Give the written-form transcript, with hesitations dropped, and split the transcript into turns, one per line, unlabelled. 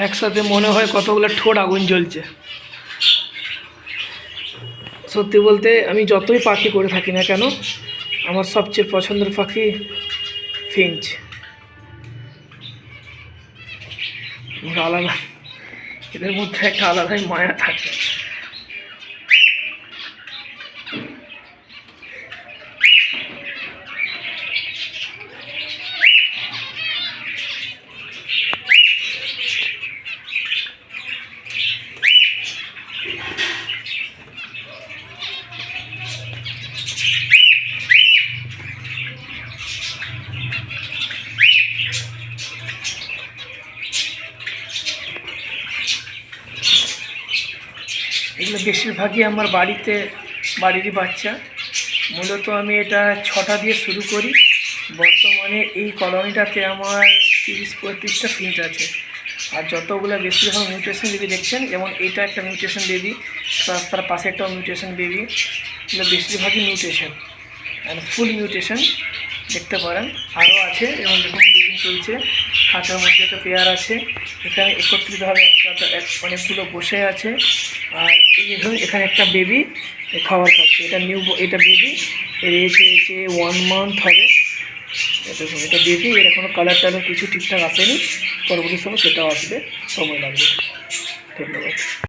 একসাথে মনে হয় কতগুলো ঠোঁট আগুন জ্বলছে। সত্যি বলতে আমি যতই পাখি করে থাকি না কেন, আমার সবচেয়ে পছন্দের পাখি ফিঞ্চ। আলাদা, এদের মধ্যে একটা আলাদাই মায়া থাকে। এগুলো বেশিরভাগই আমার বাড়িরই বাচ্চা। মূলত আমি এটা 6টা দিয়ে শুরু করি। বর্তমানে এই কলোনিটাতে আমার 30-35টা ফিঞ্চ আছে। আর যতগুলো বেশিরভাগ মিউটেশন বেবি দেখছেন, যেমন এটা একটা মিউটেশন বেবি, প্লাস তার পাশে একটা মিউটেশন বেবি, এগুলো বেশিরভাগই মিউটেশন অ্যান্ড ফুল মিউটেশন দেখতে পারেন। আরও আছে, যেমন দেখুন ব্রিডিং চলছে, খাঁচার মধ্যে একটা পেয়ার আছে, এখানে একত্রিতভাবে অনেকগুলো বসে আছে। আর এই যে ধরুন এখানে একটা বেবি খাবার খাচ্ছে, এটা বেবি, এর এজ হয়েছে 1 মান্থ হবে। এটা বেবি, এর এখনও কালার টালার কিছু ঠিকঠাক আসেনি, পরবর্তী সময় সেটাও আসবে, সময় লাগবে। ধন্যবাদ।